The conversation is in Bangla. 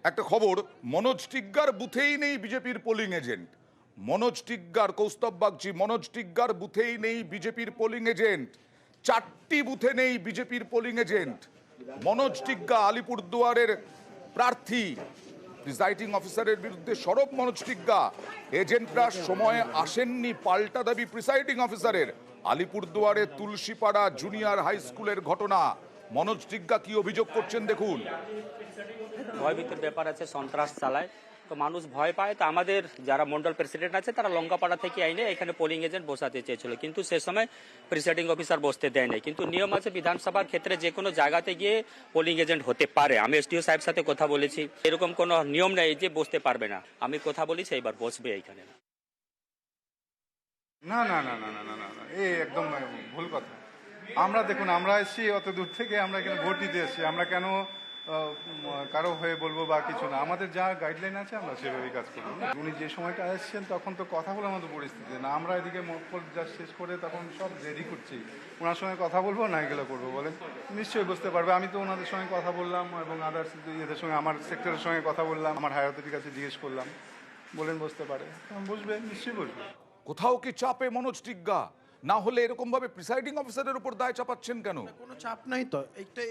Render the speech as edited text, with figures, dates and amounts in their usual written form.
একটা খবর, মনোজ টিগ্গার বুথেই নেই বিজেপির পোলিং এজেন্ট। মনোজ টিগ্গার, কৌস্তব বাগচি, মনোজ টিগ্গার বুথেই নেই বিজেপির পোলিং এজেন্ট। 4টি বুথে নেই বিজেপির পোলিং এজেন্ট। মনোজ টিগ্গা আলিপুরদুয়ারের প্রার্থী, প্রিসাইডিং অফিসারের বিরুদ্ধে সরব মনোজ টিগ্গা। এজেন্টরা সময়ে আসেননি, পাল্টা দাবি প্রিসাইডিং অফিসারের। আলিপুরদুয়ারে তুলসীপাড়া জুনিয়র হাই স্কুলের ঘটনা। মনোজ টিগ্গা কি অভিযোগ করছেন দেখুন। ভয়ভীতির ব্যাপার আছে, সন্ত্রাস চালায়, তো মানুষ ভয় পায়। তো আমাদের যারা মন্ডল প্রেসিডেন্ট আছে তারা লঙ্কাপাড়া থেকে আইনে এখানে পোলিং এজেন্ট বসাতে চেয়েছিল, কিন্তু সে সময় প্রিসাইডিং অফিসার বসতে দেয় নাই। কিন্তু নিয়ম আছে বিধানসভার ক্ষেত্রে যে কোনো জায়গাতে গিয়ে পোলিং এজেন্ট হতে পারে। আমি এসডিও সাহেব সাথে কথা বলেছি, এরকম কোনো নিয়ম নেই যে বসতে পারবে না। আমি কথা বলেছি এবার বসবে এইখানে। না না না না না না না না, এই একদম ভুল কথা। আমরা দেখুন, আমরা এসেছি অত দূর থেকে, আমরা এখানে ভোট দিতে এসেছি। আমরা কেন কারো হয়ে বলবো বা কিছু না, আমাদের যা গাইডলাইন আছে আমরা সেভাবেই কাজ করবো। উনি যে সময়টা এসেছেন তখন তো কথা বলার মতো পরিস্থিতি না। আমরা এদিকে মকপল যা শেষ করে তখন সব রেডি করছি, ওনার সঙ্গে কথা বলবো না এগুলো করবো বলেন, নিশ্চয়ই বুঝতে পারবে। আমি তো ওনাদের সঙ্গে কথা বললাম এবং আদার্স ইয়েদের সঙ্গে, আমার সেক্টরের সঙ্গে কথা বললাম, আমার হায়ার অথরিটির কাছে জিজ্ঞেস করলাম, বলেন বুঝতে পারে, বুঝবে, নিশ্চয়ই বুঝবে। কোথাও কি চাপে মনোজ টিগ্গা? না হলে এরকম ভাবে প্রিসাইডিং অফিসারের উপর দায় চাপাচ্ছেন কেন? কোনো চাপ নাই তো, এইটা